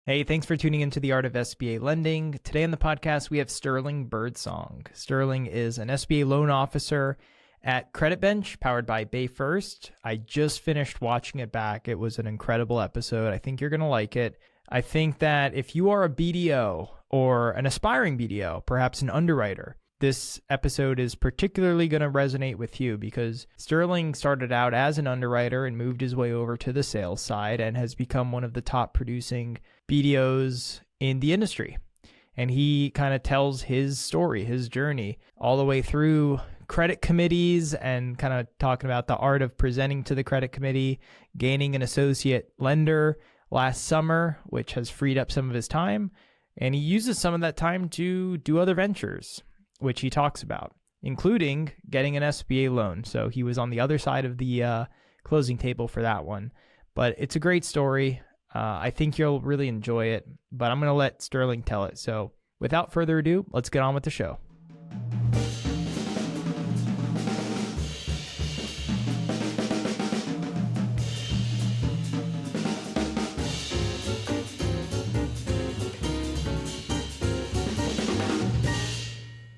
Hey, thanks for tuning into the Art of SBA Lending. Today on the podcast, we have Sterling Birdsong. Sterling is an SBA loan officer at Credit Bench, powered by BayFirst. I just finished watching it back. It was an incredible episode. I think you're going to like it. I think that if you are a BDO or an aspiring BDO, perhaps an underwriter, this episode is particularly going to resonate with you because Sterling started out as an underwriter and moved his way over to the sales side and has become one of the top producing BDOs in the industry. And he kind of tells his story, his journey, all the way through credit committees and kind of talking about the art of presenting to the credit committee, gaining an associate lender last summer, which has freed up some of his time. And he uses some of that time to do other ventures, which he talks about, including getting an SBA loan. So he was on the other side of the closing table for that one. But it's a great story. I think you'll really enjoy it, but I'm going to let Sterling tell it. So without further ado, let's get on with the show.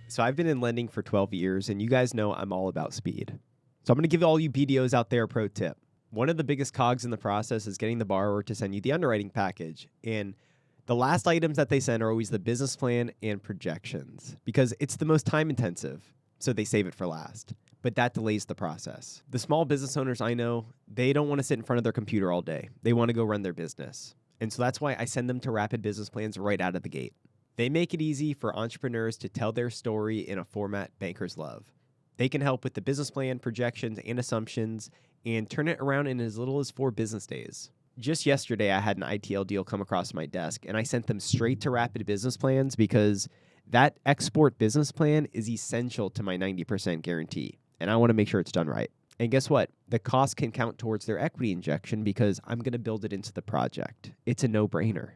So I've been in lending for 12 years, and you guys know I'm all about speed. So I'm going to give all you BDOs out there a pro tip. One of the biggest cogs in the process is getting the borrower to send you the underwriting package. And the last items that they send are always the business plan and projections because it's the most time intensive. So they save it for last. But that delays the process. The small business owners I know, they don't want to sit in front of their computer all day. They want to go run their business. And so that's why I send them to Rapid Business Plans right out of the gate. They make it easy for entrepreneurs to tell their story in a format bankers love. They can help with the business plan, projections, and assumptions, and turn it around in as little as 4 business days. Just yesterday, I had an ITL deal come across my desk, and I sent them straight to Rapid Business Plans because that export business plan is essential to my 90% guarantee, and I want to make sure it's done right. And guess what? The cost can count towards their equity injection because I'm going to build it into the project. It's a no-brainer.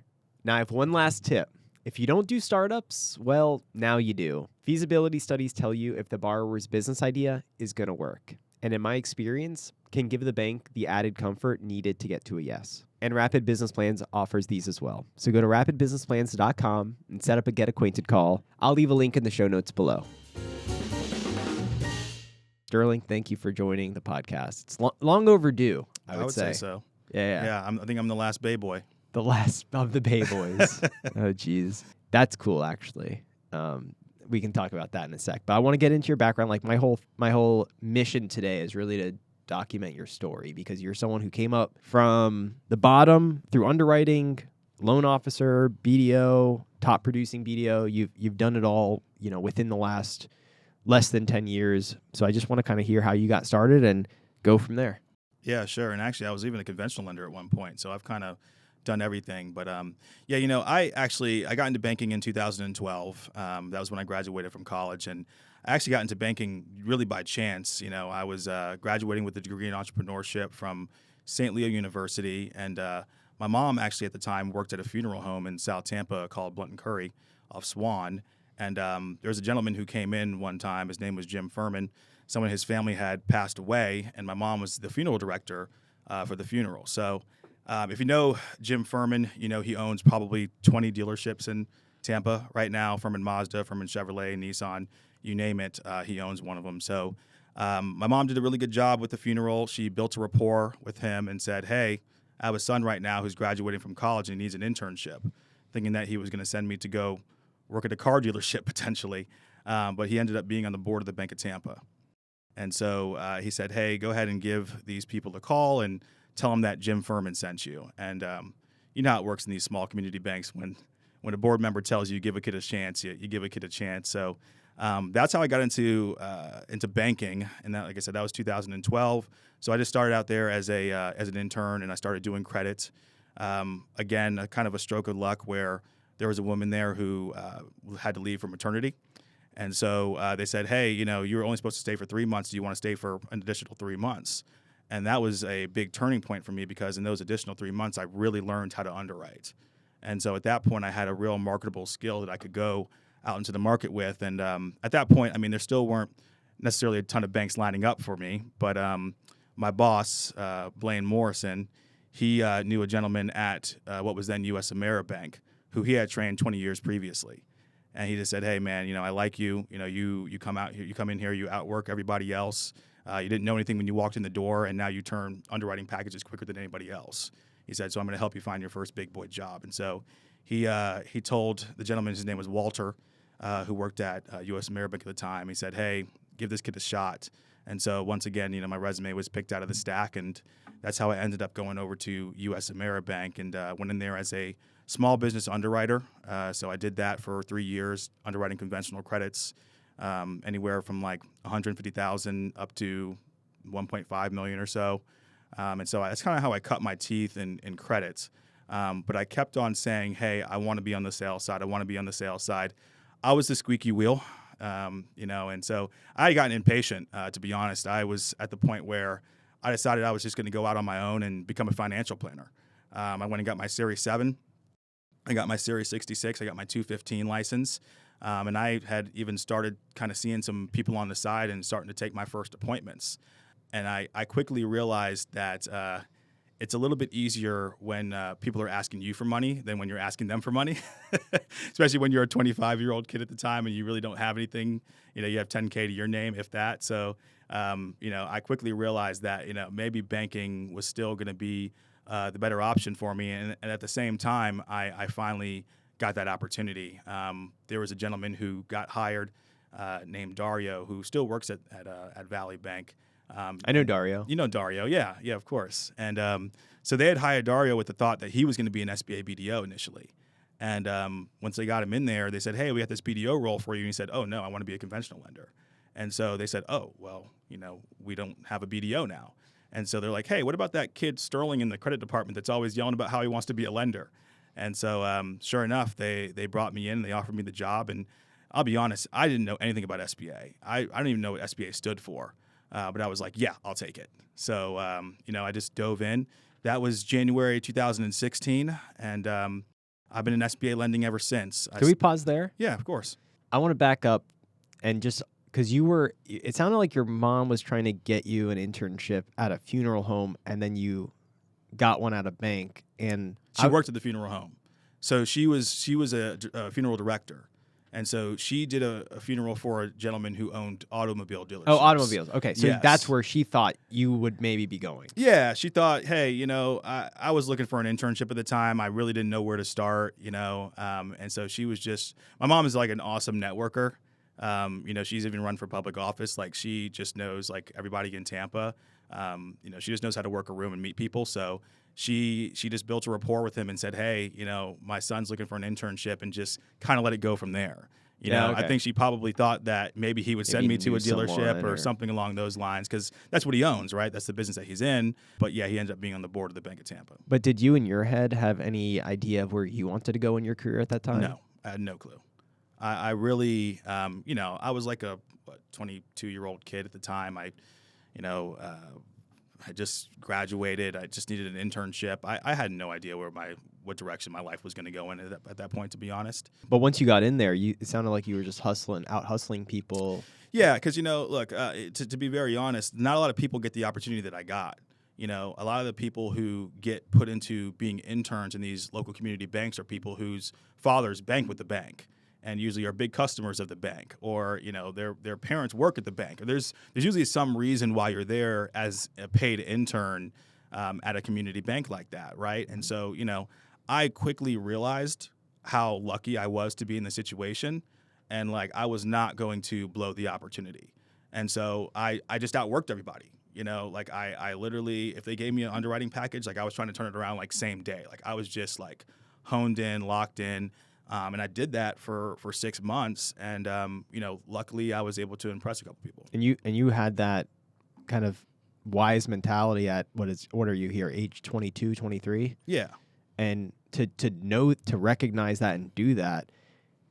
Now, I have one last tip. If you don't do startups, well, now you do. Feasibility studies tell you if the borrower's business idea is going to work. And in my experience, can give the bank the added comfort needed to get to a yes. And Rapid Business Plans offers these as well. So go to rapidbusinessplans.com and set up a Get Acquainted call. I'll leave a link in the show notes below. Sterling, thank you for joining the podcast. It's long overdue, I would say. So. Yeah. I think I'm the last Bay boy. The last of the Bay Boys. Oh, geez. That's cool, actually. We can talk about that in a sec. But I want to get into your background. Like my whole mission today is really to document your story because you're someone who came up from the bottom through underwriting, loan officer, BDO, top producing BDO. You've done it all, within the last less than 10 years. So I just want to kind of hear how you got started and go from there. Yeah, sure. And actually, I was even a conventional lender at one point. So I've kind of done everything. But I got into banking in 2012. That was when I graduated from college. And I actually got into banking really by chance. I was graduating with a degree in entrepreneurship from St. Leo University. And my mom actually at the time worked at a funeral home in South Tampa called Blunt and Curry off Swan. And there was a gentleman who came in one time. His name was Jim Furman. Someone in his family had passed away, and my mom was the funeral director for the funeral. So if you know Jim Furman, he owns probably 20 dealerships in Tampa right now, Furman Mazda, Furman Chevrolet, Nissan, you name it, he owns one of them. So my mom did a really good job with the funeral. She built a rapport with him and said, hey, I have a son right now who's graduating from college and he needs an internship, thinking that he was going to send me to go work at a car dealership potentially. But he ended up being on the board of the Bank of Tampa. And so he said, hey, go ahead and give these people a call and tell them that Jim Furman sent you. And you know how it works in these small community banks. When a board member tells you give a kid a chance, you give a kid a chance. So that's how I got into banking. And that, like I said, that was 2012. So I just started out there as an intern, and I started doing credit. Again, a kind of a stroke of luck where there was a woman there who had to leave for maternity. And so they said, hey, you were only supposed to stay for 3 months. Do you want to stay for an additional 3 months? And that was a big turning point for me because in those additional 3 months, I really learned how to underwrite. And so at that point, I had a real marketable skill that I could go out into the market with. And at that point, there still weren't necessarily a ton of banks lining up for me. But my boss, Blaine Morrison, he knew a gentleman at what was then U.S. Ameribank who he had trained 20 years previously. And he just said, hey, man, I like you. You come out here, you come in here, you outwork everybody else. You didn't know anything when you walked in the door, and now you turn underwriting packages quicker than anybody else. He said, so I'm going to help you find your first big boy job. And so he told the gentleman, his name was Walter, who worked at U.S. Ameribank at the time. He said, hey, give this kid a shot. And so once again, my resume was picked out of the stack, and that's how I ended up going over to U.S. Ameribank and went in there as a small business underwriter. So I did that for 3 years, underwriting conventional credits, anywhere from like 150,000 up to 1.5 million or so. And so that's kind of how I cut my teeth in credits. But I kept on saying, hey, I want to be on the sales side. I want to be on the sales side. I was the squeaky wheel, and so I had gotten impatient, to be honest. I was at the point where I decided I was just going to go out on my own and become a financial planner. I went and got my Series 7. I got my Series 66. I got my 215 license. And I had even started kind of seeing some people on the side and starting to take my first appointments. And I quickly realized that it's a little bit easier when people are asking you for money than when you're asking them for money, especially when you're a 25-year-old kid at the time and you really don't have anything. You have $10K to your name, if that. So, I quickly realized that, maybe banking was still going to be the better option for me. And at the same time, I finally got that opportunity. There was a gentleman who got hired named Dario, who still works at Valley Bank. I know Dario. You know Dario, yeah, of course. And so they had hired Dario with the thought that he was going to be an SBA BDO initially. And once they got him in there, they said, hey, we got this BDO role for you. And he said, oh, no, I want to be a conventional lender. And so they said, oh, well, we don't have a BDO now. And so they're like, hey, what about that kid Sterling in the credit department that's always yelling about how he wants to be a lender? And so sure enough, they brought me in, they offered me the job. And I'll be honest, I didn't know anything about SBA. I don't even know what SBA stood for. But I was like, yeah, I'll take it. So, I just dove in. That was January 2016. And I've been in SBA lending ever since. Can we pause there? Yeah, of course. I want to back up and just because it sounded like your mom was trying to get you an internship at a funeral home, and then you got one at a bank. And she worked at the funeral home. So she was a funeral director. And so she did a funeral for a gentleman who owned automobile dealerships. Oh, automobiles. Okay, so yes. That's where she thought you would maybe be going. Yeah, she thought, hey, I was looking for an internship at the time. I really didn't know where to start, and so she was just – my mom is like an awesome networker. She's even run for public office. Like she just knows like everybody in Tampa. She just knows how to work a room and meet people. So she just built a rapport with him and said, hey, my son's looking for an internship, and just kind of let it go from there. Okay. I think she probably thought that maybe he would send me to a dealership or something along those lines, because that's what he owns, right? That's the business that he's in. But yeah, he ended up being on the board of the Bank of Tampa. But did you in your head have any idea of where you wanted to go in your career at that time? No, I had no clue. I really, I was like a 22-year-old kid at the time. I just graduated. I just needed an internship. I had no idea what direction my life was going to go in at that point, to be honest. But once you got in there, it sounded like you were just out hustling people. Yeah, because, look, to be very honest, not a lot of people get the opportunity that I got. A lot of the people who get put into being interns in these local community banks are people whose fathers bank with the bank, and usually are big customers of the bank, or their parents work at the bank. Or there's usually some reason why you're there as a paid intern at a community bank like that, right? And so I quickly realized how lucky I was to be in the situation, and like I was not going to blow the opportunity. And so I just outworked everybody. I literally, if they gave me an underwriting package, like I was trying to turn it around like same day. Like I was just like honed in, locked in. And I did that for 6 months, and luckily I was able to impress a couple people. And you had that kind of wise mentality at what are you here, age 22, 23? Yeah. And to recognize that and do that,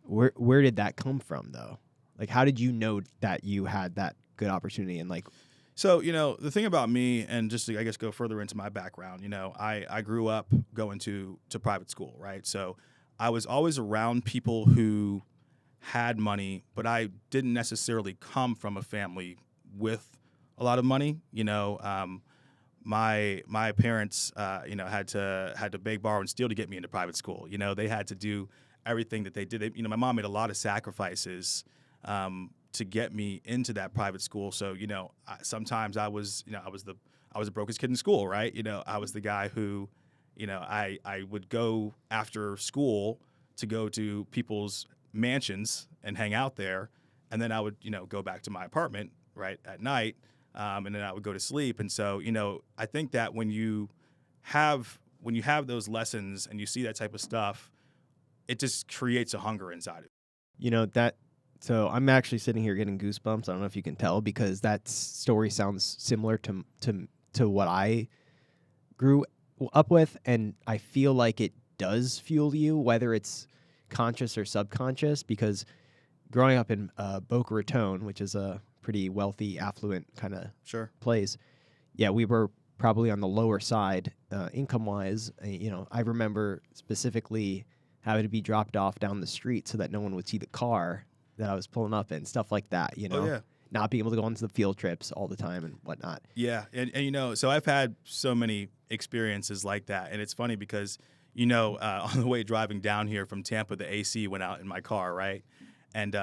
where did that come from though? Like how did you know that you had that good opportunity? And like, so the thing about me, and just to I guess go further into my background, I grew up going to private school, right? So I was always around people who had money, but I didn't necessarily come from a family with a lot of money. my parents, had to beg, borrow, and steal to get me into private school. They had to do everything that they did. My mom made a lot of sacrifices to get me into that private school. So, sometimes I was the brokest kid in school, right? I was the guy who, I would go after school to go to people's mansions and hang out there, and then I would, go back to my apartment right at night. And then I would go to sleep. And so, I think that when you have those lessons and you see that type of stuff, it just creates a hunger inside of you. So I'm actually sitting here getting goosebumps. I don't know if you can tell, because that story sounds similar to what I grew up with, and I feel like it does fuel you, whether it's conscious or subconscious, because growing up in Boca Raton, which is a pretty wealthy, affluent kind of place. Yeah, we were probably on the lower side income-wise. I remember specifically having to be dropped off down the street so that no one would see the car that I was pulling up in, stuff like that, Oh, yeah. Not being able to go on to the field trips all the time and whatnot. Yeah, and so I've had so many experiences like that, and it's funny because, on the way driving down here from Tampa, the AC went out in my car, right? And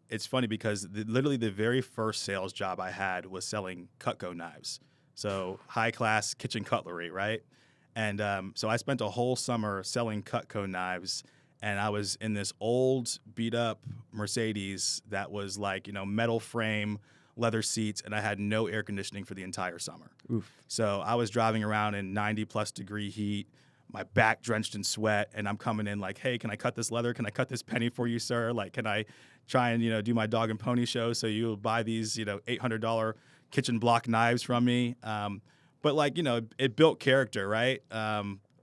it's funny because literally the very first sales job I had was selling Cutco knives. So high-class kitchen cutlery, right? And so I spent a whole summer selling Cutco knives, and I was in this old, beat-up Mercedes that was like, metal frame, leather seats, and I had no air conditioning for the entire summer. Oof. So I was driving around in 90-plus degree heat, my back drenched in sweat, and I'm coming in like, hey, can I cut this leather? Can I cut this penny for you, sir? Like, can I try and, do my dog and pony show so you'll buy these, $800 kitchen block knives from me? But like, it built character, right?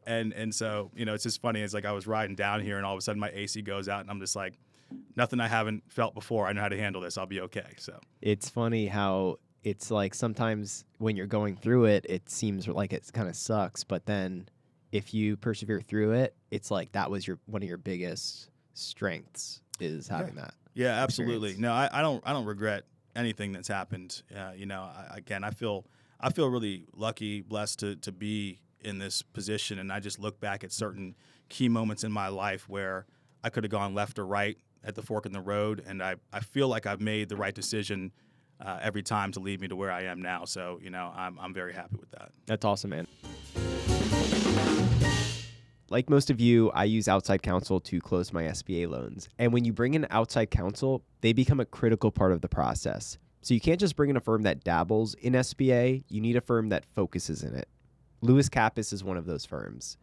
And so, it's just funny. It's like I was riding down here and all of a sudden my AC goes out and I'm just like, nothing I haven't felt before. I know how to handle this. I'll be okay. So it's funny how it's like sometimes when you're going through it, it seems like it kind of sucks, but then if you persevere through it, it's like that was one of your biggest strengths is having that. Yeah, absolutely. Experience. No, I don't regret anything that's happened. I feel really lucky, blessed to be in this position, and I just look back at certain key moments in my life where I could have gone left or right at the fork in the road, and I feel like I've made the right decision every time to lead me to where I am now. So, I'm very happy with that. That's awesome, man. Like most of you, I use outside counsel to close my SBA loans. And when you bring in outside counsel, they become a critical part of the process. So you can't just bring in a firm that dabbles in SBA. You need a firm that focuses in it. Lewis Kappas is one of those firms.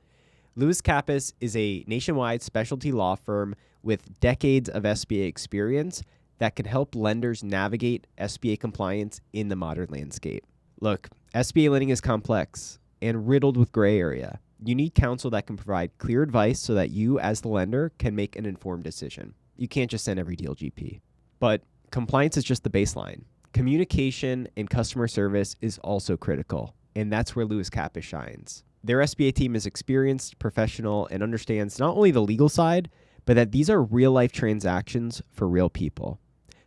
Lewis Kappas is a nationwide specialty law firm with decades of SBA experience that can help lenders navigate SBA compliance in the modern landscape. Look, SBA lending is complex and riddled with gray area. You need counsel that can provide clear advice so that you, as the lender, can make an informed decision. You can't just send every deal GP. But compliance is just the baseline. Communication and customer service is also critical, and that's where Lewis Kappas shines. Their SBA team is experienced, professional, and understands not only the legal side, but that these are real-life transactions for real people.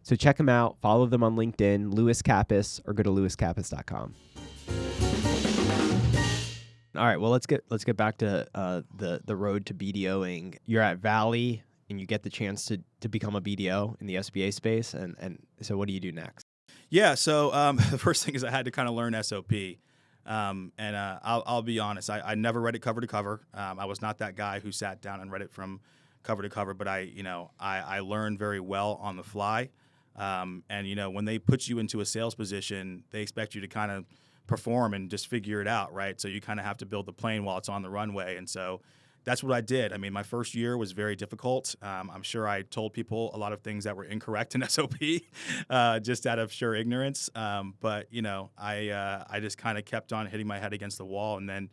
So check them out, follow them on LinkedIn, Lewis Kappas, or go to lewiskappas.com. All right, well, let's get back to the road to BDOing. You're at Valley, and you get the chance to become a BDO in the SBA space, and so what do you do next? Yeah, so the first thing is I had to kind of learn SOP, and I'll be honest, I never read it cover to cover. I was not that guy who sat down and read it from cover to cover, but I learned very well on the fly, and when they put you into a sales position, they expect you to kind of perform and just figure it out, right? So you kind of have to build the plane while it's on the runway. And so that's what I did. I mean, my first year was very difficult. I'm sure I told people a lot of things that were incorrect in SOP just out of sheer ignorance. But I just kind of kept on hitting my head against the wall. And then,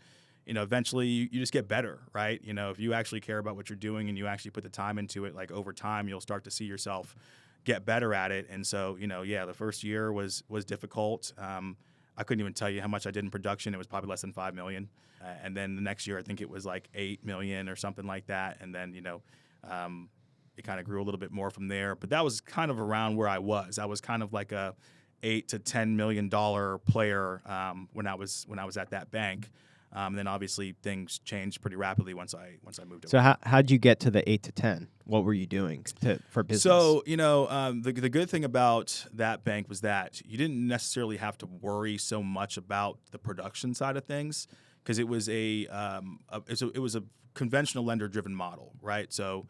eventually you just get better, right? If you actually care about what you're doing and you actually put the time into it, like over time, you'll start to see yourself get better at it. And so, the first year was difficult. I couldn't even tell you how much I did in production. It was probably less than $5 million. And then the next year, I think it was like $8 million or something like that. And then, it kind of grew a little bit more from there. But that was kind of around where I was. I was kind of like a $8 to $10 million player when I was at that bank. And then obviously things changed pretty rapidly once I moved over. So how'd you get to the 8 to 10? What were you doing for business? So, the good thing about that bank was that you didn't necessarily have to worry so much about the production side of things, because it was it was a conventional lender driven model, right? So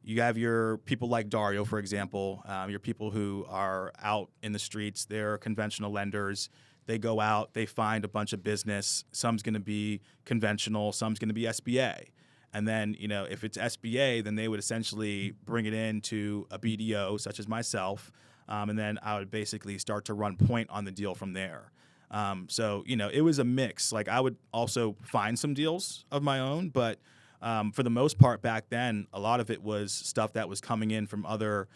you have your people like Dario, for example, your people who are out in the streets. They're conventional lenders. They go out, they find a bunch of business. Some's going to be conventional, some's going to be SBA. And then, if it's SBA, then they would essentially bring it into a BDO, such as myself, and then I would basically start to run point on the deal from there. So, it was a mix. Like, I would also find some deals of my own, but for the most part back then, a lot of it was stuff that was coming in from other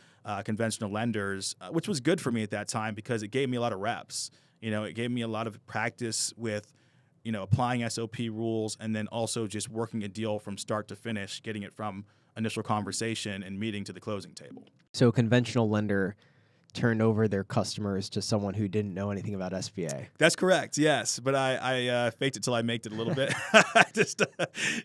conventional lenders, which was good for me at that time because it gave me a lot of reps. It gave me a lot of practice with, applying SOP rules, and then also just working a deal from start to finish, getting it from initial conversation and meeting to the closing table. So a conventional lender turned over their customers to someone who didn't know anything about SBA. That's correct, yes. But I faked it till I maked it a little bit. I just,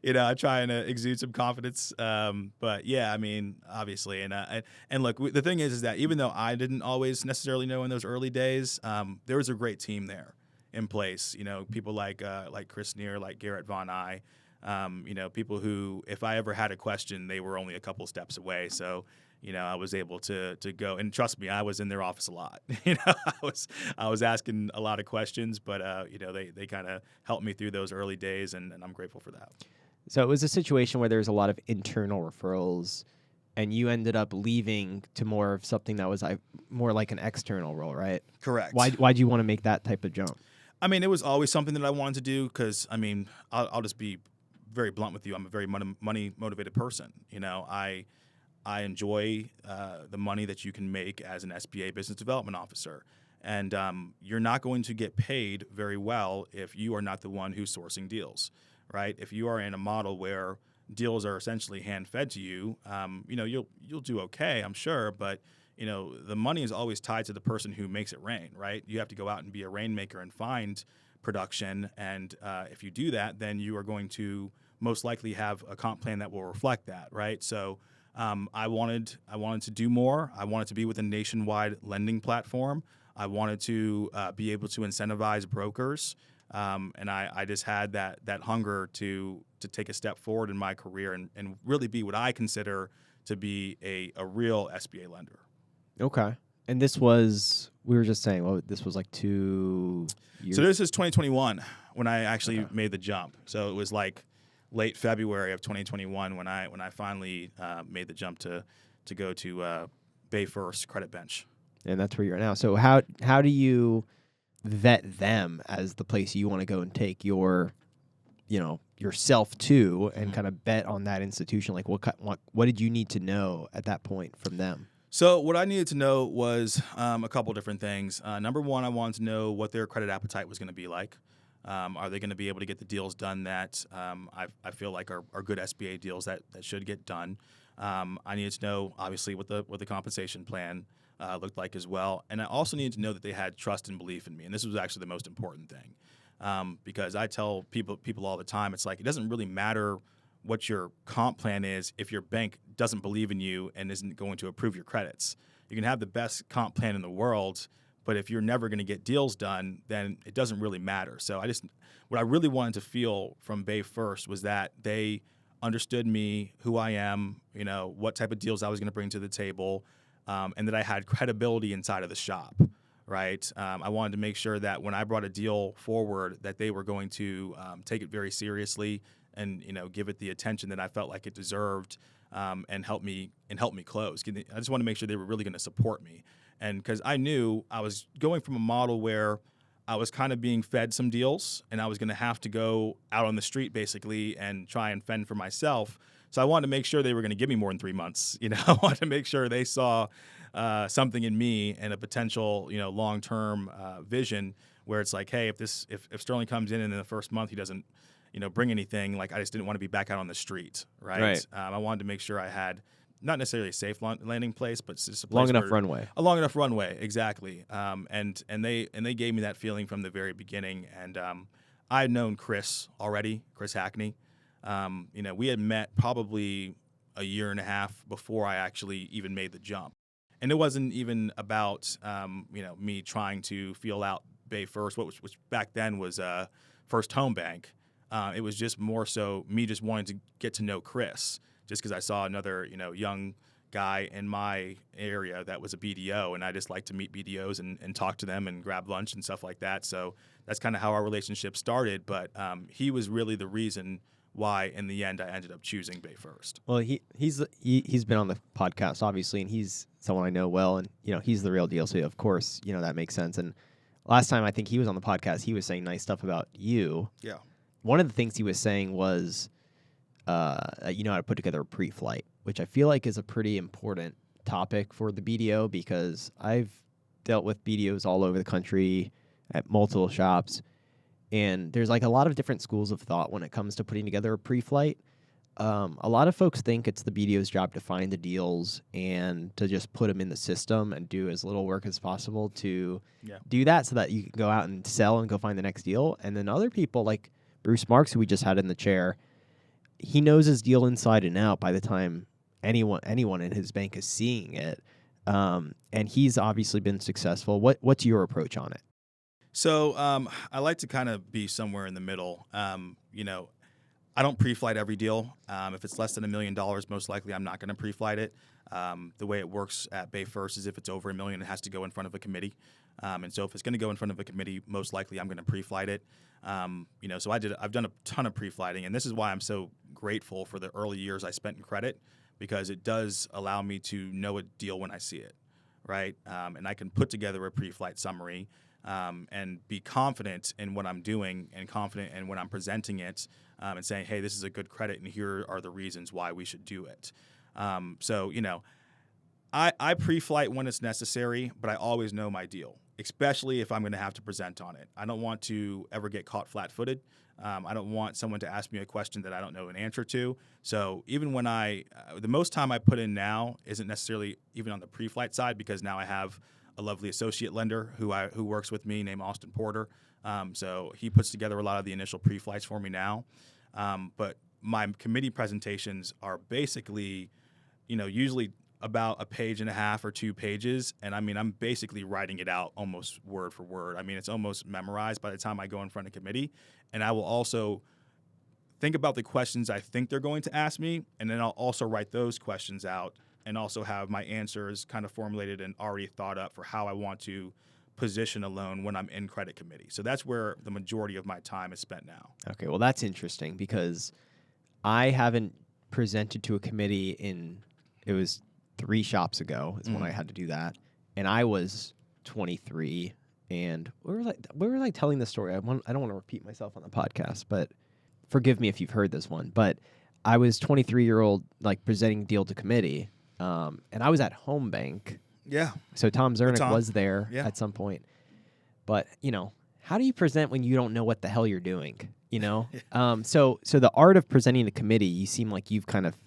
I'm trying to exude some confidence. But yeah, I mean, obviously. And look, the thing is that even though I didn't always necessarily know in those early days, there was a great team there in place. People like Chris Neer, like Garrett Von Eye, people who, if I ever had a question, they were only a couple steps away. So, I was able to go, and trust me, I was in their office a lot. I was asking a lot of questions, but they kind of helped me through those early days, and I'm grateful for that. So it was a situation where there was a lot of internal referrals, and you ended up leaving to more of something that was more like an external role, right? Correct. Why'd you want to make that type of jump? I mean, it was always something that I wanted to do because, I mean, I'll just be very blunt with you. I'm a very money motivated person. I enjoy the money that you can make as an SBA business development officer. And you're not going to get paid very well if you are not the one who's sourcing deals, right? If you are in a model where deals are essentially hand-fed to you, you'll do okay, I'm sure, but the money is always tied to the person who makes it rain, right? You have to go out and be a rainmaker and find production, and if you do that, then you are going to most likely have a comp plan that will reflect that, right? So I wanted to do more. I wanted to be with a nationwide lending platform. I wanted to be able to incentivize brokers, and I just had that hunger to take a step forward in my career and really be what I consider to be a real SBA lender. Okay. And this was, we were just saying, this was like 2 years. So this is 2021 when I actually made the jump. So it was like late February of 2021 when I finally made the jump to go to Bay First Credit Bench. And that's where you're at now. So how do you vet them as the place you want to go and take your, yourself to, and kind of bet on that institution? Like what did you need to know at that point from them? So what I needed to know was a couple different things. Number one, I wanted to know what their credit appetite was going to be like. Are they going to be able to get the deals done that I feel like are good SBA deals that should get done? I needed to know, obviously, what the compensation plan looked like as well. And I also needed to know that they had trust and belief in me. And this was actually the most important thing, because I tell people all the time, it's like it doesn't really matter what your comp plan is if your bank doesn't believe in you and isn't going to approve your credits. You can have the best comp plan in the world, but if you're never going to get deals done, then it doesn't really matter. So what I really wanted to feel from Bay First was that they understood me, who I am, what type of deals I was going to bring to the table, and that I had credibility inside of the shop, right? I wanted to make sure that when I brought a deal forward, that they were going to take it very seriously and give it the attention that I felt like it deserved, and help me close. I just wanted to make sure they were really going to support me. And because I knew I was going from a model where I was kind of being fed some deals and I was going to have to go out on the street basically and try and fend for myself. So I wanted to make sure they were going to give me more than 3 months. I wanted to make sure they saw something in me and a potential, long-term vision where it's like, hey, if Sterling comes in the first month he doesn't, bring anything, like I just didn't want to be back out on the street, right? I wanted to make sure I had not necessarily a safe landing place, but it's just a place Long enough where, runway. a long enough runway, exactly. And they gave me that feeling from the very beginning. And I had known Chris already, Chris Hackney. We had met probably a year and a half before I actually even made the jump. And it wasn't even about me trying to feel out Bay First, which back then was First Home Bank. It was just more so me just wanting to get to know Chris, just because I saw another young guy in my area that was a BDO, and I just like to meet BDOs and talk to them and grab lunch and stuff like that. So that's kind of how our relationship started. But he was really the reason why, in the end, I ended up choosing Bay First. Well, he's been on the podcast, obviously, and he's someone I know well, and he's the real deal. So of course, that makes sense. And last time I think he was on the podcast, he was saying nice stuff about you. Yeah. One of the things he was saying was, how to put together a pre-flight, which I feel like is a pretty important topic for the BDO, because I've dealt with BDOs all over the country at multiple shops. And there's like a lot of different schools of thought when it comes to putting together a pre-flight. A lot of folks think it's the BDO's job to find the deals and to just put them in the system and do as little work as possible to do that so that you can go out and sell and go find the next deal. And then other people like Bruce Marks, who we just had in the chair, he knows his deal inside and out by the time anyone in his bank is seeing it. And he's obviously been successful. What's your approach on it? So I like to kind of be somewhere in the middle. I don't pre-flight every deal. If it's less than $1 million, most likely I'm not going to pre-flight it. The way it works at Bay First is if it's over $1 million, it has to go in front of a committee. And so if it's going to go in front of a committee, most likely I'm going to pre-flight it. So I've done a ton of pre-flighting, and this is why I'm so grateful for the early years I spent in credit, because it does allow me to know a deal when I see it, right? And I can put together a pre-flight summary and be confident in what I'm doing and confident in when I'm presenting it, and saying, hey, this is a good credit and here are the reasons why we should do it. I pre-flight when it's necessary, but I always know my deal, especially if I'm going to have to present on it. I don't want to ever get caught flat-footed. I don't want someone to ask me a question that I don't know an answer to. So even when the most time I put in now isn't necessarily even on the pre-flight side, because now I have a lovely associate lender who works with me named Austin Porter. So he puts together a lot of the initial pre-flights for me now. But my committee presentations are basically, usually about a page and a half or 2 pages. And I'm basically writing it out almost word for word. It's almost memorized by the time I go in front of committee. And I will also think about the questions I think they're going to ask me. And then I'll also write those questions out and also have my answers kind of formulated and already thought up for how I want to position a loan when I'm in credit committee. So that's where the majority of my time is spent now. Okay, well, that's interesting, because I haven't presented to a committee it was 3 shops ago is when I had to do that. And I was 23, and we were telling the story. I don't want to repeat myself on the podcast, but forgive me if you've heard this one. But I was 23-year-old, presenting deal to committee, and I was at Home Bank. Yeah. So Tom Zernick was there at some point. But, how do you present when you don't know what the hell you're doing, So the art of presenting to committee, you seem like you've kind of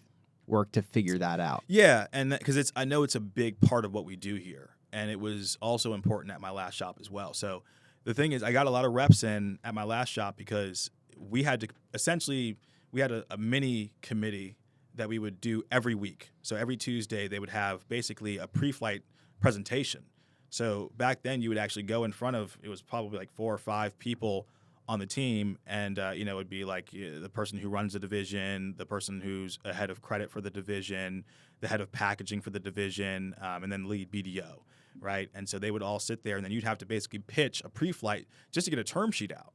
worked to figure that out. Yeah, and because I know it's a big part of what we do here, and it was also important at my last shop as well. So the thing is, I got a lot of reps in at my last shop because we had a mini committee that we would do every week. So every Tuesday they would have basically a pre-flight presentation. So back then you would actually go in front of, it was probably like 4 or 5 people on the team, and it would be like the person who runs the division, the person who's a head of credit for the division, the head of packaging for the division, and then lead BDO, right? And so they would all sit there, and then you'd have to basically pitch a pre-flight just to get a term sheet out.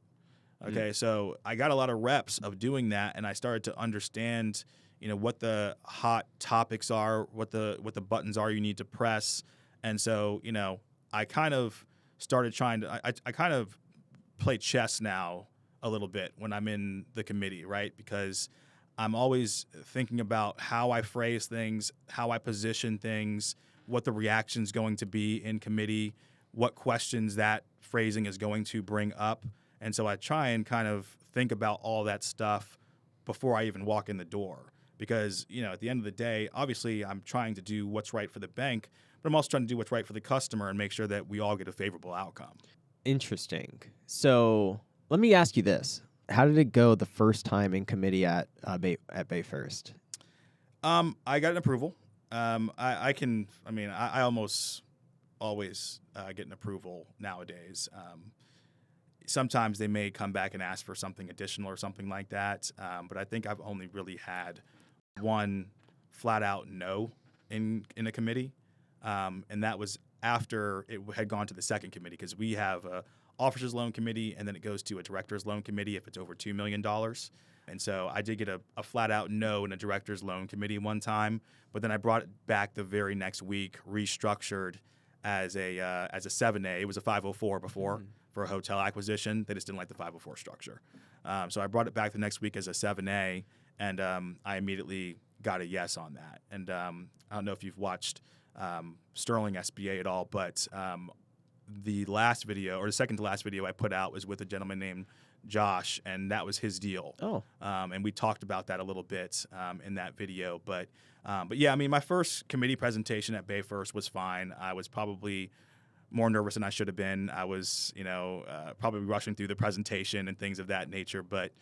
Okay, so I got a lot of reps of doing that, and I started to understand, what the hot topics are, what the buttons are you need to press, and so I kind of started trying to I kind of play chess now a little bit when I'm in the committee, right? Because I'm always thinking about how I phrase things, how I position things, what the reaction's going to be in committee, what questions that phrasing is going to bring up. And so I try and kind of think about all that stuff before I even walk in the door. because, at the end of the day, obviously I'm trying to do what's right for the bank, but I'm also trying to do what's right for the customer and make sure that we all get a favorable outcome. Interesting. So let me ask you this. How did it go the first time in committee at Bay First? I got an approval. I almost always get an approval nowadays. Sometimes they may come back and ask for something additional or something like that. But I think I've only really had one flat out no in a committee. And that was after it had gone to the second committee, because we have a officer's loan committee and then it goes to a director's loan committee if it's over $2 million. And so I did get a flat out no in a director's loan committee one time, but then I brought it back the very next week, restructured as a 7A. It was a 504 before for a hotel acquisition. They just didn't like the 504 structure. So I brought it back the next week as a 7A, and I immediately got a yes on that. And I don't know if you've watched Sterling SBA at all, but the last video, or the second to last video I put out, was with a gentleman named Josh, and that was his deal. And we talked about that a little bit in that video. But yeah, my first committee presentation at Bay First was fine. I was probably more nervous than I should have been. I was, probably rushing through the presentation and things of that nature. But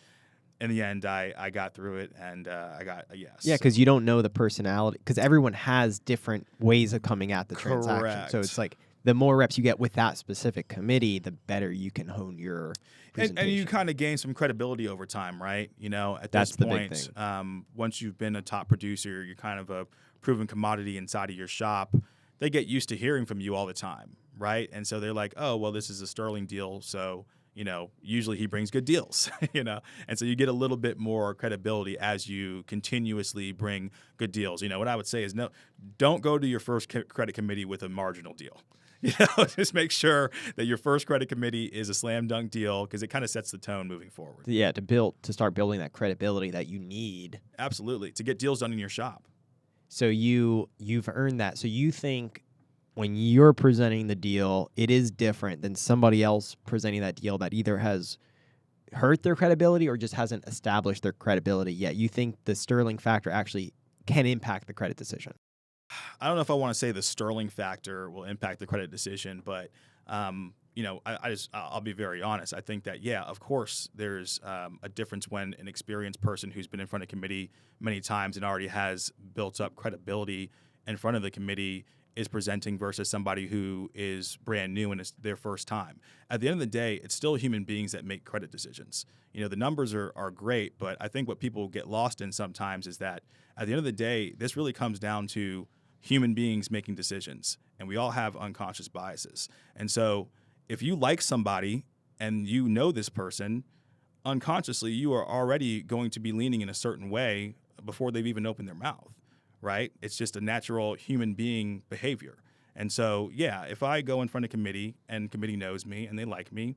in the end, I got through it, and I got a yes. Yeah, because you don't know the personality, because everyone has different ways of coming at the transaction. Correct. So it's like the more reps you get with that specific committee, the better you can hone your presentation. And you kind of gain some credibility over time, right? At That's this the big point, thing. Once you've been a top producer, you're kind of a proven commodity inside of your shop. They get used to hearing from you all the time, right? And so they're like, oh, well, this is a Sterling deal, so usually he brings good deals, and so you get a little bit more credibility as you continuously bring good deals. What I would say is, no, don't go to your first credit committee with a marginal deal. Just make sure that your first credit committee is a slam dunk deal, because it kind of sets the tone moving forward. Yeah, to start building that credibility that you need. Absolutely, to get deals done in your shop. So you've earned that. So you think when you're presenting the deal, it is different than somebody else presenting that deal that either has hurt their credibility or just hasn't established their credibility yet. You think the Sterling factor actually can impact the credit decision? I don't know if I want to say the Sterling factor will impact the credit decision, but I'll be very honest. I think that, yeah, of course, there's a difference when an experienced person who's been in front of committee many times and already has built up credibility in front of the committee is presenting versus somebody who is brand new and it's their first time. At the end of the day, it's still human beings that make credit decisions. The numbers are great, but I think what people get lost in sometimes is that at the end of the day, this really comes down to human beings making decisions, and we all have unconscious biases. And so if you like somebody and you know this person, unconsciously you are already going to be leaning in a certain way before they've even opened their mouth, right? It's just a natural human being behavior. And so, yeah, if I go in front of committee and committee knows me and they like me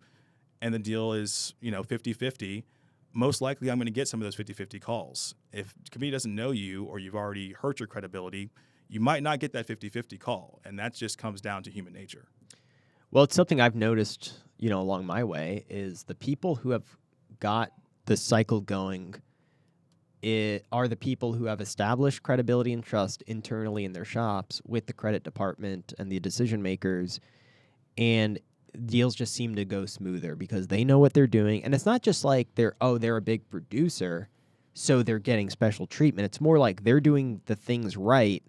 and the deal is, 50-50, most likely I'm going to get some of those 50-50 calls. If the committee doesn't know you or you've already hurt your credibility, you might not get that 50-50 call, and that just comes down to human nature. Well, it's something I've noticed, along my way, is the people who have got the cycle going are the people who have established credibility and trust internally in their shops with the credit department and the decision makers, and deals just seem to go smoother because they know what they're doing. And it's not just like they're a big producer, so they're getting special treatment. It's more like they're doing the things right,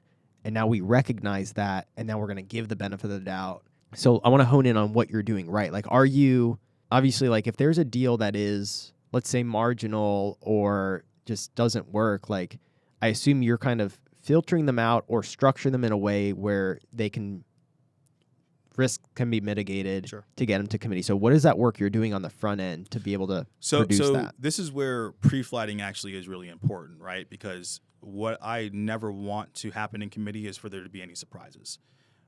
and now we recognize that, and now we're going to give the benefit of the doubt. So I want to hone in on what you're doing right. Like, are you, obviously, like if there's a deal that is, let's say, marginal or just doesn't work, like I assume you're kind of filtering them out or structure them in a way where risk can be mitigated to get them to committee. So what is that work you're doing on the front end to be able to produce that? This is where pre-flighting actually is really important, right? Because what I never want to happen in committee is for there to be any surprises,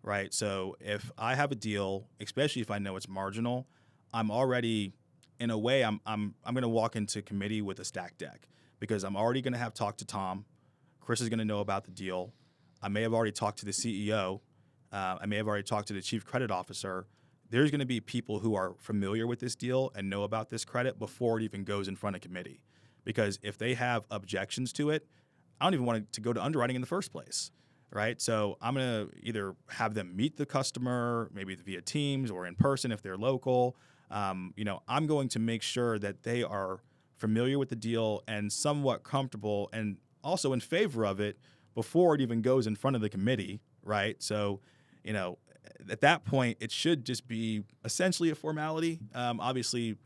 right? So if I have a deal, especially if I know it's marginal, I'm already, in a way, I'm going to walk into committee with a stacked deck, because I'm already going to have talked to Tom. Chris is going to know about the deal. I may have already talked to the CEO. I may have already talked to the chief credit officer. There's going to be people who are familiar with this deal and know about this credit before it even goes in front of committee. Because if they have objections to it, I don't even want to go to underwriting in the first place, right? So I'm going to either have them meet the customer, maybe via Teams or in person if they're local. I'm going to make sure that they are familiar with the deal and somewhat comfortable and also in favor of it before it even goes in front of the committee, right? So, at that point, it should just be essentially a formality. Obviously,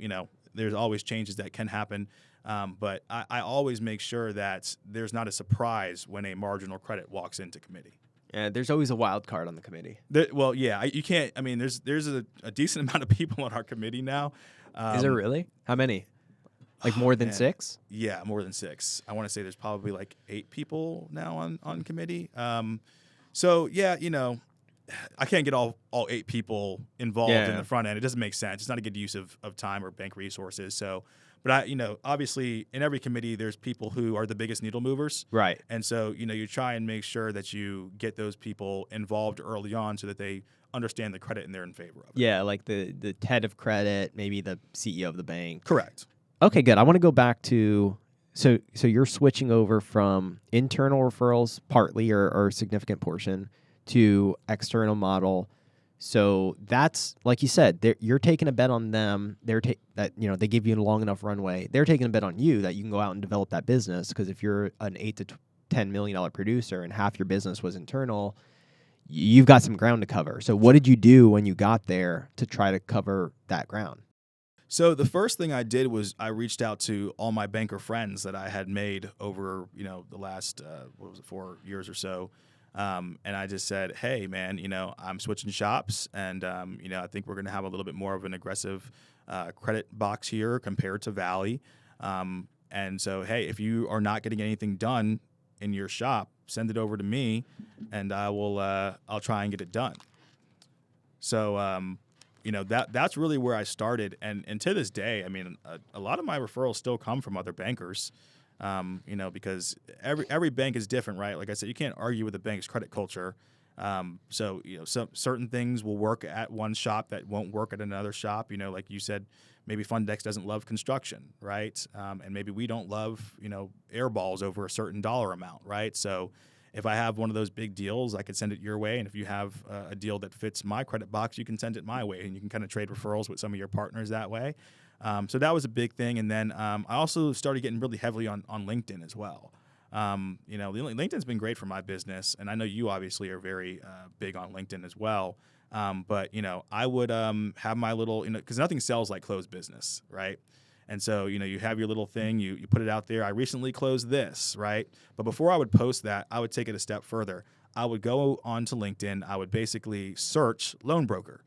there's always changes that can happen, but I always make sure that there's not a surprise when a marginal credit walks into committee. Yeah, there's always a wild card on the committee. You can't. I mean, there's a decent amount of people on our committee now. Is there really? How many? Like more than 6? Yeah, more than 6. I want to say there's probably like 8 people now on committee. So yeah, I can't get all 8 people involved in the front end. It doesn't make sense. It's not a good use of time or bank resources. So, but obviously in every committee, there's people who are the biggest needle movers. Right. And so, you try and make sure that you get those people involved early on so that they understand the credit and they're in favor of it. Yeah, like the head of credit, maybe the CEO of the bank. Correct. Okay, good. I want to go back to so you're switching over from internal referrals partly or a significant portion to external model. So that's, like you said, you're taking a bet on them. They give you a long enough runway. They're taking a bet on you that you can go out and develop that business, because if you're an $8 to $10 million producer and half your business was internal, you've got some ground to cover. So what did you do when you got there to try to cover that ground? So the first thing I did was I reached out to all my banker friends that I had made over, the last 4 years or so. And I just said, hey, man, I'm switching shops, and, I think we're going to have a little bit more of an aggressive credit box here compared to Valley. And so, hey, if you are not getting anything done in your shop, send it over to me, and I'll try and get it done. So, that's really where I started. And to this day, I mean, a lot of my referrals still come from other bankers. Because every bank is different, right? Like I said, you can't argue with a bank's credit culture. So some certain things will work at one shop that won't work at another shop. Like you said, maybe Fundex doesn't love construction, right? And maybe we don't love, air balls over a certain dollar amount, right? So if I have one of those big deals, I could send it your way. And if you have a deal that fits my credit box, you can send it my way, and you can kind of trade referrals with some of your partners that way. So that was a big thing. And then I also started getting really heavily on LinkedIn as well. LinkedIn's been great for my business, and I know you obviously are very big on LinkedIn as well. But I would have my little, because nothing sells like closed business, right? And so, you have your little thing, you put it out there. I recently closed this, right? But before I would post that, I would take it a step further. I would go onto LinkedIn. I would basically search loan broker.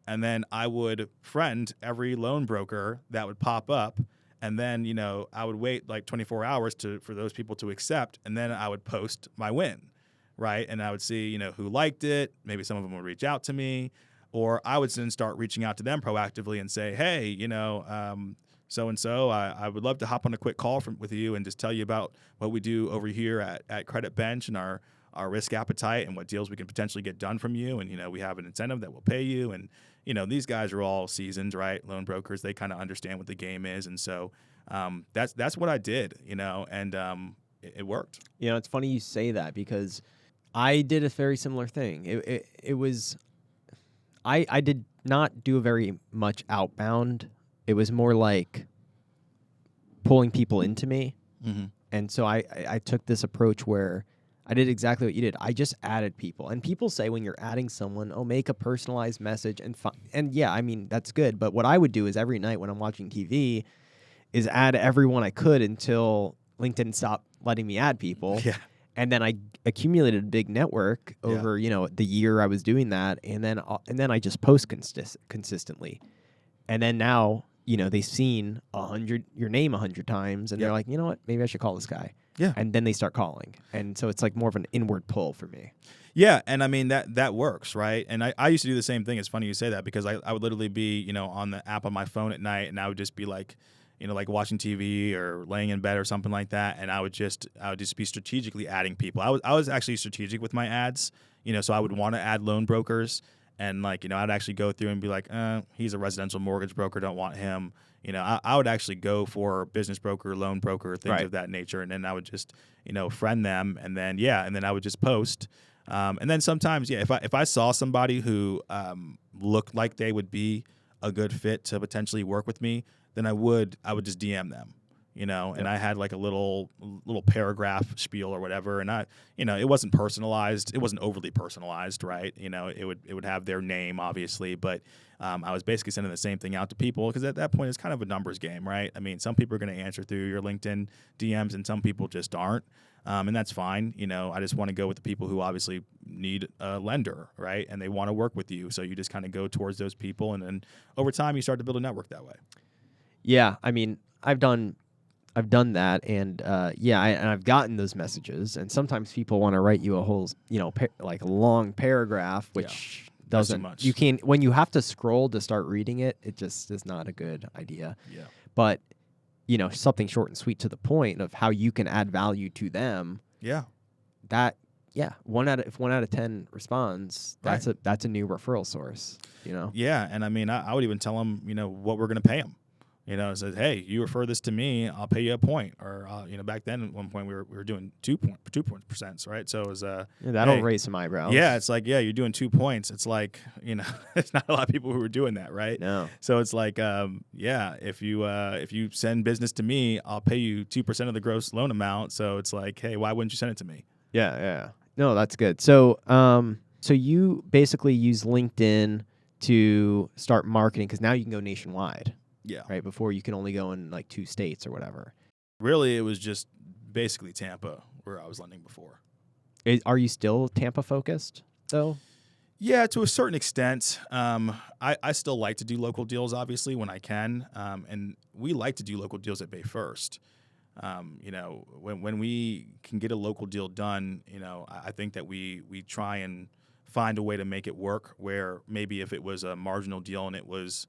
And then I would friend every loan broker that would pop up. And then, I would wait like 24 hours for those people to accept. And then I would post my win, right? And I would see, who liked it. Maybe some of them would reach out to me. Or I would then start reaching out to them proactively and say, hey, so-and-so, I would love to hop on a quick call with you and just tell you about what we do over here at Credit Bench and our risk appetite and what deals we can potentially get done from you. And, we have an incentive that will pay you. And, these guys are all seasoned, right? Loan brokers, they kind of understand what the game is. And so that's what I did, and it worked. It's funny you say that, because I did a very similar thing. It was, I did not do very much outbound. It was more like pulling people into me. Mm-hmm. And so I took this approach where I did exactly what you did. I just added people. And people say when you're adding someone, make a personalized message. And yeah, I mean, that's good. But what I would do is every night when I'm watching TV is add everyone I could until LinkedIn stopped letting me add people. Yeah. And then I accumulated a big network over, the year I was doing that. And then I just post consistently. And then now, they've seen your name 100 times, and they're like, you know what, maybe I should call this guy. Yeah. And then they start calling. And so it's like more of an inward pull for me. Yeah. And I mean, that works, right? And I used to do the same thing. It's funny you say that, because I would literally be, on the app on my phone at night, and I would just be like, like watching TV or laying in bed or something like that. And I would just be strategically adding people. I was actually strategic with my ads, so I would want to add loan brokers. And like, I'd actually go through and be like, he's a residential mortgage broker, don't want him. I would actually go for business broker, loan broker, things Right. of that nature. And then I would just, friend them. And then, and then I would just post. And then sometimes, if I saw somebody who looked like they would be a good fit to potentially work with me, then I would just DM them. And I had like a little paragraph spiel or whatever, and it wasn't personalized, it wasn't overly personalized, right? It would have their name obviously, but I was basically sending the same thing out to people because at that point it's kind of a numbers game, right? I mean, some people are going to answer through your LinkedIn DMs and some people just aren't, and that's fine. I just want to go with the people who obviously need a lender, right? And they want to work with you, so you just kind of go towards those people, and then over time you start to build a network that way. Yeah, I mean, I've done that, and and I've gotten those messages, and sometimes people want to write you a whole, like a long paragraph, which doesn't. Too much. You can when you have to scroll to start reading it, it just is not a good idea. Yeah. But something short and sweet to the point of how you can add value to them. Yeah. That if 1 out of 10 responds, that's a new referral source. Yeah, and I mean, I would even tell them, what we're going to pay them. It says, hey, you refer this to me, I'll pay you a point. Or, back then at one point we were doing 2%, right? So it was that'll hey, raise some eyebrows. Yeah, it's like, you're doing 2 points. It's like, it's not a lot of people who are doing that, right? No. So it's like, if you send business to me, I'll pay you 2% of the gross loan amount. So it's like, hey, why wouldn't you send it to me? Yeah. No, that's good. So, so you basically use LinkedIn to start marketing because now you can go nationwide. Yeah. Right. Before you can only go in like 2 states or whatever. Really, it was just basically Tampa where I was lending before. Are you still Tampa focused though? Yeah, to a certain extent. I still like to do local deals, obviously, when I can. And we like to do local deals at Bay First. When we can get a local deal done, I think that we try and find a way to make it work where maybe if it was a marginal deal and it was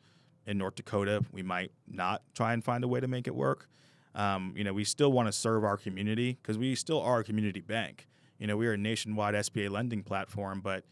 in North Dakota, we might not try and find a way to make it work. We still want to serve our community because we still are a community bank. We are a nationwide SBA lending platform, but,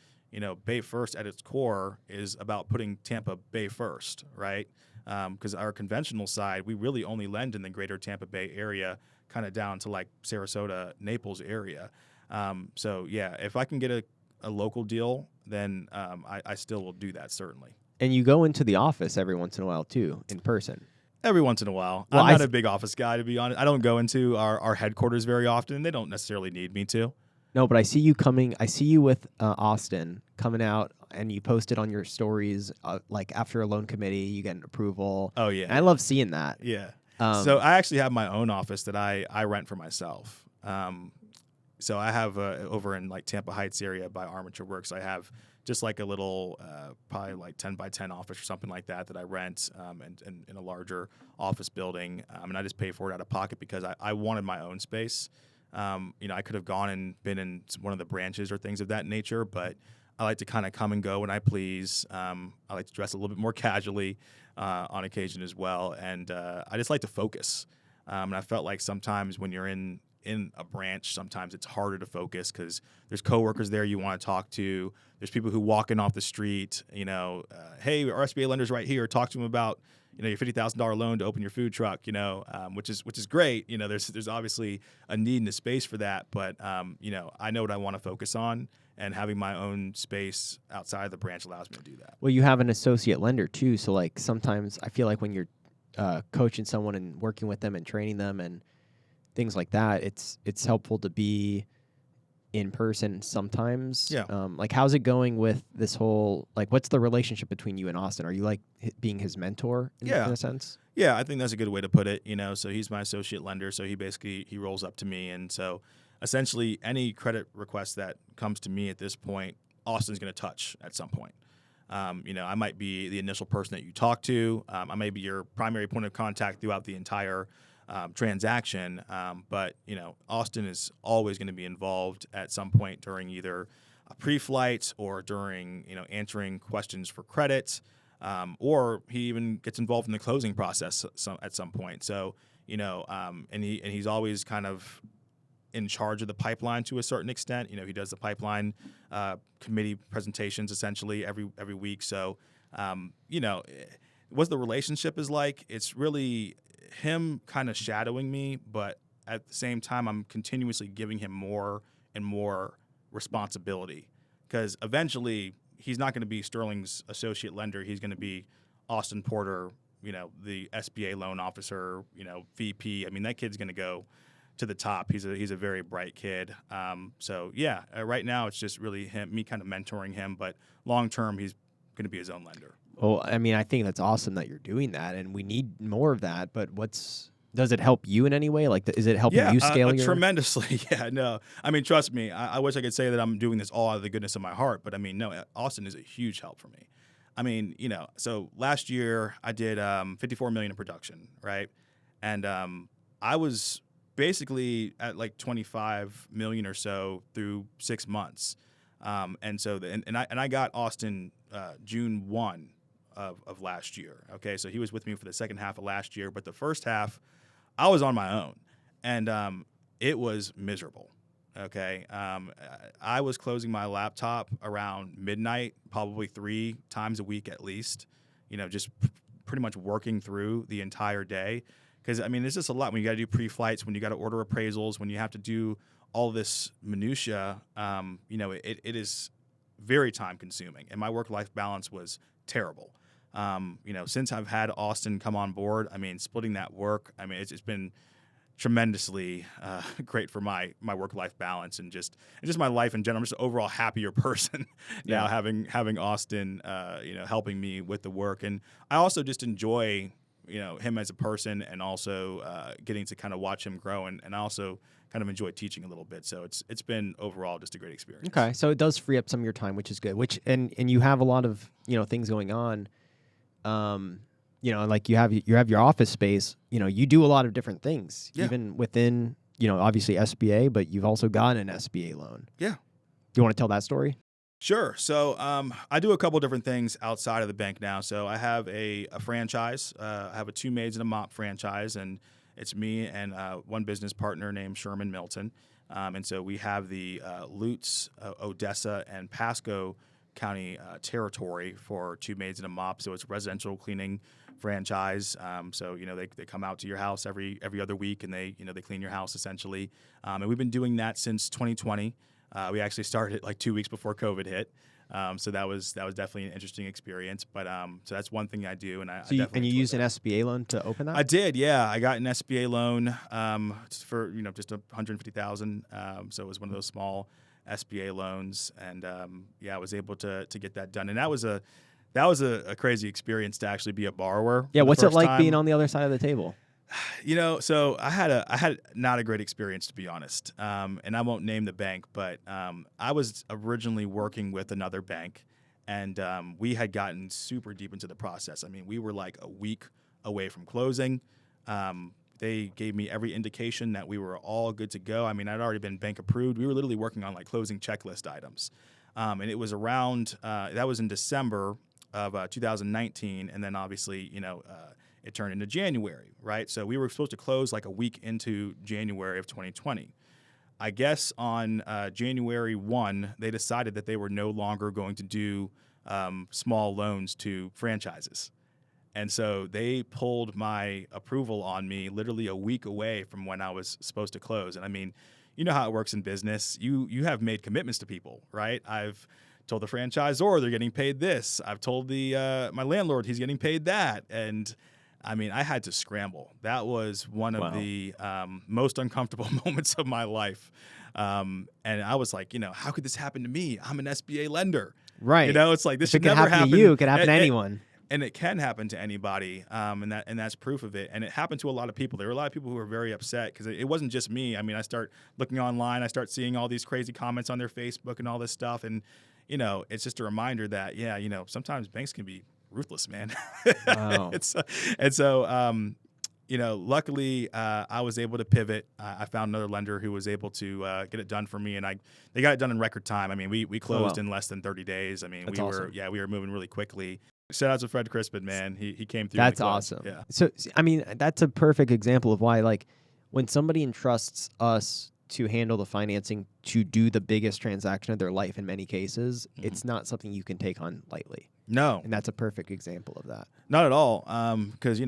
Bay First at its core is about putting Tampa Bay first, right? Because our conventional side, we really only lend in the greater Tampa Bay area, kind of down to like Sarasota, Naples area. If I can get a local deal, then I still will do that, certainly. And you go into the office every once in a while too, in person. Every once in a while. Well, I'm not a big office guy, to be honest. I don't go into our headquarters very often. They don't necessarily need me to. No, but I see you coming. I see you with Austin coming out, and you posted on your stories like after a loan committee, you get an approval. Oh, yeah. And I love seeing that. Yeah. So I actually have my own office that I rent for myself. So I have over in like Tampa Heights area by Armature Works, I have just like a little, probably like 10 by 10 office or something like that I rent and in a larger office building. And I just pay for it out of pocket because I wanted my own space. I could have gone and been in one of the branches or things of that nature, but I like to kind of come and go when I please. I like to dress a little bit more casually on occasion as well. And I just like to focus. And I felt like sometimes when you're in a branch, sometimes it's harder to focus because there's coworkers there you want to talk to. There's people who walk in off the street, hey, our SBA lender's right here. Talk to them about, your $50,000 loan to open your food truck, which is great. There's obviously a need and a space for that. But, I know what I want to focus on, and having my own space outside of the branch allows me to do that. Well, you have an associate lender too. So like sometimes I feel like when you're coaching someone and working with them and training them and things like that, it's helpful to be in person sometimes. Yeah. Like, how's it going with this whole, like, what's the relationship between you and Austin? Are you like being his mentor in a sense? Yeah, I think that's a good way to put it. So he's my associate lender. So he rolls up to me. And so essentially any credit request that comes to me at this point, Austin's going to touch at some point. I might be the initial person that you talk to. I may be your primary point of contact throughout the entire transaction, but Austin is always going to be involved at some point during either a pre-flight or during answering questions for credit, or he even gets involved in the closing process at some point. So and he's always kind of in charge of the pipeline to a certain extent. You know, he does the pipeline committee presentations essentially every week. So, you know, what the relationship is like, it's really him kind of shadowing me, but at the same time, I'm continuously giving him more and more responsibility, because eventually he's not going to be Sterling's associate lender. He's going to be Austin Porter, you know, the SBA loan officer, you know, VP. I mean, that kid's going to go to the top. He's a very bright kid. So yeah, right now it's just really me kind of mentoring him, but long term he's going to be his own lender. Well, I mean, I think that's awesome that you're doing that, and we need more of that. But does it help you in any way? Like, is it helping you scale your? Tremendously. Yeah, no. I mean, trust me. I wish I could say that I'm doing this all out of the goodness of my heart, but I mean, no. Austin is a huge help for me. I mean, you know, so last year I did $54 million in production, right? And I was basically at like $25 million or so through 6 months. And so I got Austin June 1 of last year. Okay, so he was with me for the second half of last year, but the first half I was on my own, and it was miserable. Okay, I was closing my laptop around midnight, probably 3 times a week at least. You know, just pretty much working through the entire day, because I mean, it's just a lot when you got to do pre-flights, when you got to order appraisals, when you have to do all this minutia. You know, it is very time consuming, and my work-life balance was terrible. You know, since I've had Austin come on board, I mean, splitting that work, I mean, it's been tremendously great for my work-life balance and just my life in general. I'm just an overall happier person now, having Austin, you know, helping me with the work. And I also just enjoy, you know, him as a person, and also getting to kind of watch him grow, and I also kind of enjoy teaching a little bit. So it's been overall just a great experience. Okay, so it does free up some of your time, which is good. And you have a lot of, you know, things going on. You know, like you have your office space. You know, you do a lot of different things, even within, you know, obviously SBA, but you've also gotten an SBA loan. Yeah. Do you want to tell that story? Sure. So I do a couple different things outside of the bank now. So I have a franchise. I have a 2 maids and a mop franchise, and it's me and one business partner named Sherman Milton. And so we have the Lutz, Odessa, and Pasco County territory for 2 maids and a mop. So it's a residential cleaning franchise. So, you know, they come out to your house every other week, and they clean your house essentially. And we've been doing that since 2020. We actually started like 2 weeks before COVID hit. So that was definitely an interesting experience. But so that's one thing I do, and you used an SBA loan to open that? I did, yeah. I got an SBA loan for, you know, just $150,000. So it was one of those small SBA loans, and I was able to get that done, and that was a crazy experience to actually be a borrower. Yeah, what's it like being on the other side of the table? You know, so I had not a great experience, to be honest, and I won't name the bank, but I was originally working with another bank, and we had gotten super deep into the process. I mean, we were like a week away from closing. They gave me every indication that we were all good to go. I mean, I'd already been bank approved. We were literally working on like closing checklist items, and it was around that was in December of 2019, and then obviously, you know, it turned into January, right? So we were supposed to close like a week into January of 2020. I guess on January 1, they decided that they were no longer going to do small loans to franchises. And so they pulled my approval on me literally a week away from when I was supposed to close. And I mean, you know how it works in business. You have made commitments to people, right? I've told the franchisor they're getting paid this. I've told my landlord he's getting paid that. And I mean, I had to scramble. That was one of the most uncomfortable moments of my life. And I was like, you know, how could this happen to me? I'm an SBA lender. Right. You know, it's like this should never happen to you. It could happen to anyone. And it can happen to anybody, and that's proof of it. And it happened to a lot of people. There were a lot of people who were very upset because it wasn't just me. I mean, I start looking online. I start seeing all these crazy comments on their Facebook and all this stuff. And, you know, it's just a reminder that, yeah, you know, sometimes banks can be ruthless, man. Wow. You know, luckily I was able to pivot. I found another lender who was able to get it done for me, and they got it done in record time. I mean, we closed in less than 30 days. I mean, That's awesome. we were moving really quickly. Shout out to Fred Crispin, man. He came through. That's awesome. Yeah. So, I mean, that's a perfect example of why, like, when somebody entrusts us to handle the financing to do the biggest transaction of their life in many cases, it's not something you can take on lightly. No, And that's a perfect example of that. not at all. Because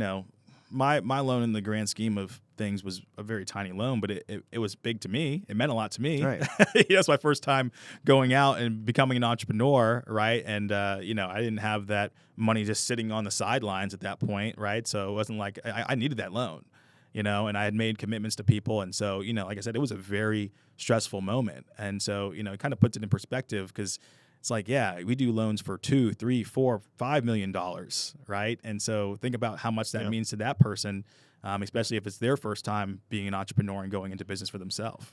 my loan in the grand scheme of things was a very tiny loan, but it was big to me. It meant a lot to me. Right. That's my first time going out and becoming an entrepreneur, right? And I didn't have that money just sitting on the sidelines at that point, right? So it wasn't like I needed that loan, and I had made commitments to people, and so like I said, it was a very stressful moment, and so it kind of puts it in perspective because it's like, yeah, we do loans for $2, $3, $4, $5 million, right? And so think about how much that means to that person, especially if it's their first time being an entrepreneur and going into business for themselves.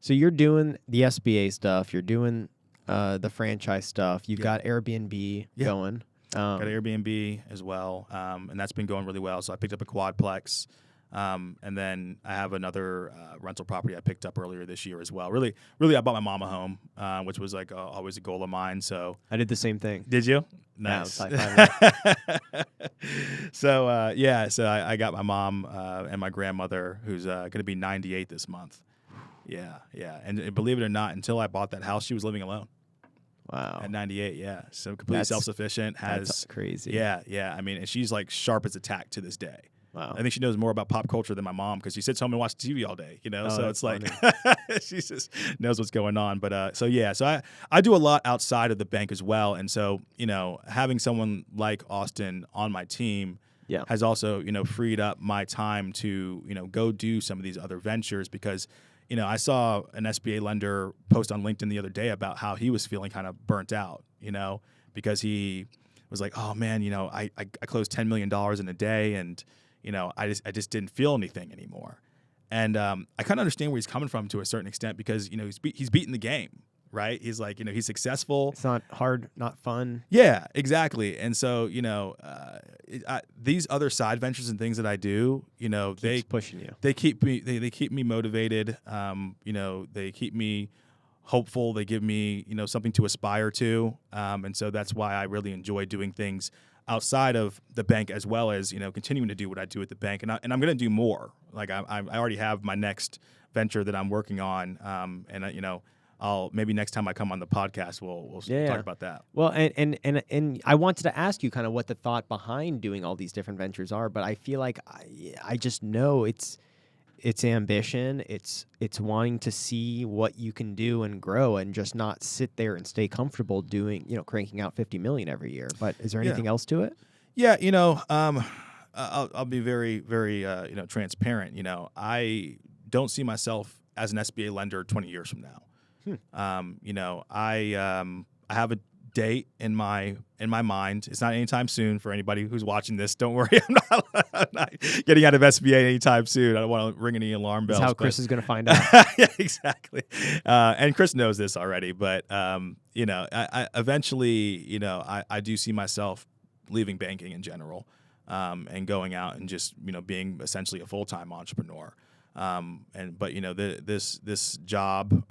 So you're doing the SBA stuff. You're doing the franchise stuff. You've got Airbnb going. Got Airbnb as well, and that's been going really well. So I picked up a quadplex. And then I have another rental property I picked up earlier this year as well. Really, I bought my mom a home, which was like always a goal of mine. So I did the same thing. Did you? Nice. So I got my mom and my grandmother, who's going to be 98 this month. Yeah. And believe it or not, until I bought that house, she was living alone. Wow. At 98, yeah. So completely self-sufficient. That's crazy. Yeah. I mean, and she's like sharp as a tack to this day. Wow. I think she knows more about pop culture than my mom because she sits home and watches TV all day, so it's like she just knows what's going on. But so I do a lot outside of the bank as well. And so, having someone like Austin on my team has also, freed up my time to, go do some of these other ventures because, I saw an SBA lender post on LinkedIn the other day about how he was feeling kind of burnt out, because he was like, oh man, I closed $10 million in a day and, I just didn't feel anything anymore. And I kind of understand where he's coming from to a certain extent because, he's beaten the game, right? He's like, he's successful. It's not hard, not fun. Yeah, exactly. And so, these other side ventures and things that I do, they pushing you. They keep me motivated. They keep me hopeful. They give me, something to aspire to. And so that's why I really enjoy doing things outside of the bank as well as, continuing to do what I do at the bank. And I'm going to do more. Like I already have my next venture that I'm working on. I'll maybe next time I come on the podcast, we'll talk about that. Well, and I wanted to ask you kind of what the thought behind doing all these different ventures are, but I feel like I just know it's ambition. It's wanting to see what you can do and grow and just not sit there and stay comfortable doing, cranking out 50 million every year. But is there anything else to it? Yeah. I'll be very, very, transparent. I don't see myself as an SBA lender 20 years from now. I have a date in my mind. It's not anytime soon for anybody who's watching this. Don't worry, I'm not getting out of SBA anytime soon. I don't want to ring any alarm bells. That's how Chris is going to find out. Yeah, exactly. And Chris knows this already, but I eventually, I do see myself leaving banking in general, and going out and just being essentially a full-time entrepreneur. This job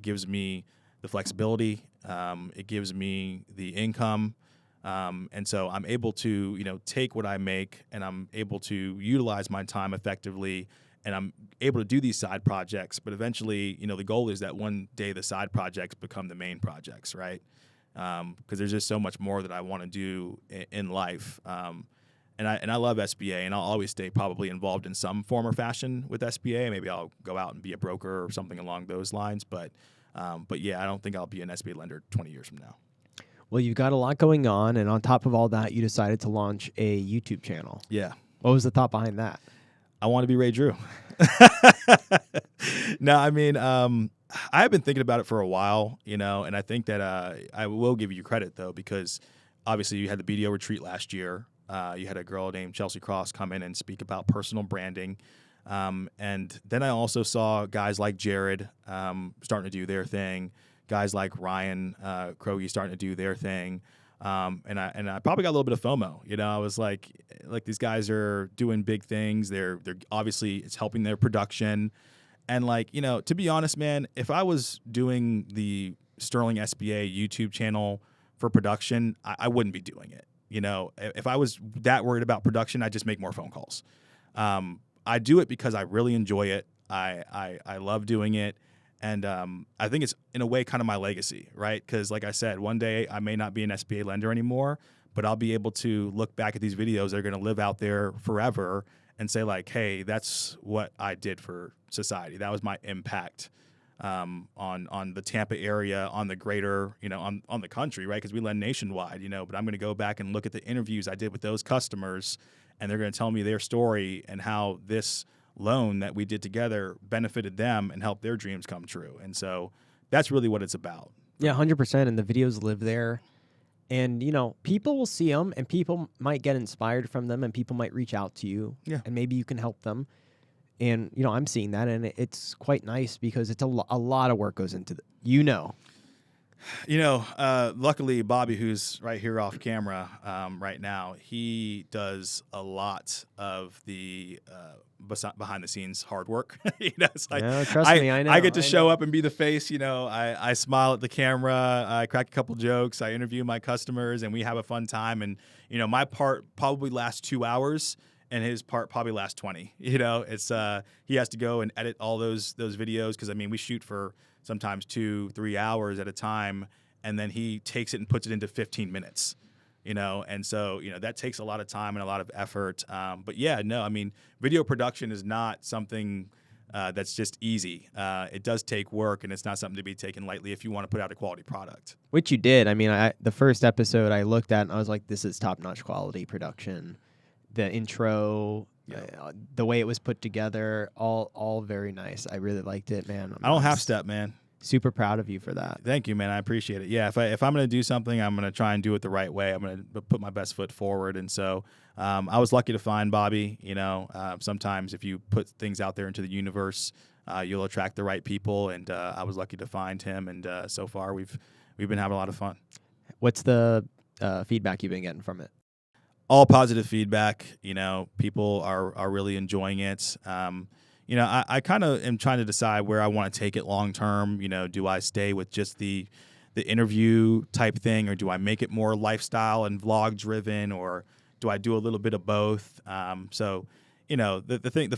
gives me the flexibility. It gives me the income. And so I'm able to, take what I make and I'm able to utilize my time effectively and I'm able to do these side projects. But eventually, the goal is that one day the side projects become the main projects, right? Because there's just so much more that I want to do in life. And I love SBA, and I'll always stay probably involved in some form or fashion with SBA. Maybe I'll go out and be a broker or something along those lines. But yeah, I don't think I'll be an SBA lender 20 years from now. Well, you've got a lot going on, and on top of all that, you decided to launch a YouTube channel. Yeah. What was the thought behind that? I want to be Ray Drew. No, I mean, I've been thinking about it for a while, and I think that I will give you credit, though, because obviously you had the BDO retreat last year. You had a girl named Chelsea Cross come in and speak about personal branding. And then I also saw guys like Jared starting to do their thing, guys like Ryan Kroge starting to do their thing. And I probably got a little bit of FOMO. I was like these guys are doing big things. They're obviously it's helping their production. And to be honest, man, if I was doing the Sterling SBA YouTube channel for production, I wouldn't be doing it. If I was that worried about production, I'd just make more phone calls. I do it because I really enjoy it. I love doing it. And I think it's, in a way, kind of my legacy, right? Because like I said, one day I may not be an SBA lender anymore, but I'll be able to look back at these videos that are going to live out there forever and say like, hey, that's what I did for society. That was my impact on the Tampa area, on the greater, on the country, right? Because we lend nationwide, but I'm going to go back and look at the interviews I did with those customers, and they're going to tell me their story and how this loan that we did together benefited them and helped their dreams come true. And so that's really what it's about. Yeah, 100%. And the videos live there. And, people will see them, and people might get inspired from them, and people might reach out to you. Yeah. And maybe you can help them. And, I'm seeing that, and it's quite nice because it's a lot of work goes into Luckily, Bobby, who's right here off camera right now, he does a lot of the behind the scenes hard work. It's like, trust me, I know. I get to show up and be the face. I smile at the camera, I crack a couple jokes, I interview my customers, and we have a fun time. And my part probably lasts 2 hours, and his part probably lasts 20. It's he has to go and edit all those videos because we shoot for sometimes 2-3 hours at a time, and then he takes it and puts it into 15 minutes. And so, that takes a lot of time and a lot of effort. But yeah, no, video production is not something that's just easy. It does take work, and it's not something to be taken lightly if you want to put out a quality product. Which you did. The first episode I looked at, and I was like, this is top-notch quality production. The intro, the way it was put together, all very nice. I really liked it, man. I don't half-step, man. Super proud of you for that. Thank you, man. I appreciate it. Yeah, if I'm going to do something, I'm going to try and do it the right way. I'm going to put my best foot forward. And so I was lucky to find Bobby. Sometimes if you put things out there into the universe, you'll attract the right people. And I was lucky to find him. And so far, we've been having a lot of fun. What's the feedback you've been getting from it? All positive feedback. People are really enjoying it. I kind of am trying to decide where I want to take it long term. Do I stay with just the interview type thing, or do I make it more lifestyle and vlog driven, or do I do a little bit of both? The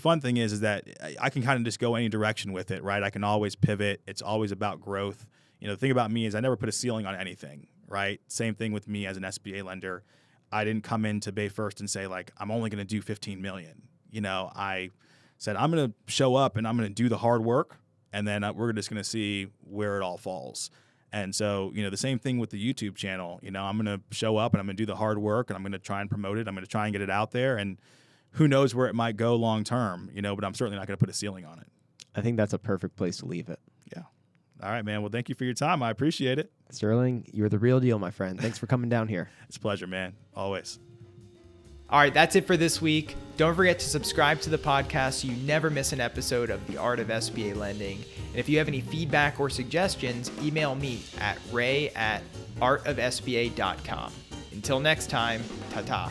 fun thing is that I can kind of just go any direction with it, right? I can always pivot. It's always about growth. The thing about me is I never put a ceiling on anything, right? Same thing with me as an SBA lender. I didn't come into Bay First and say like, I'm only going to do 15 million. I said, I'm going to show up and I'm going to do the hard work, and then we're just going to see where it all falls. And so, the same thing with the YouTube channel. I'm going to show up and I'm going to do the hard work, and I'm going to try and promote it. I'm going to try and get it out there, and who knows where it might go long term, but I'm certainly not going to put a ceiling on it. I think that's a perfect place to leave it. Yeah. All right, man. Well, thank you for your time. I appreciate it. Sterling, you're the real deal, my friend. Thanks for coming down here. It's a pleasure, man. Always. All right, that's it for this week. Don't forget to subscribe to the podcast so you never miss an episode of the Art of SBA Lending. And if you have any feedback or suggestions, email me at ray@artofsba.com. Until next time, ta-ta.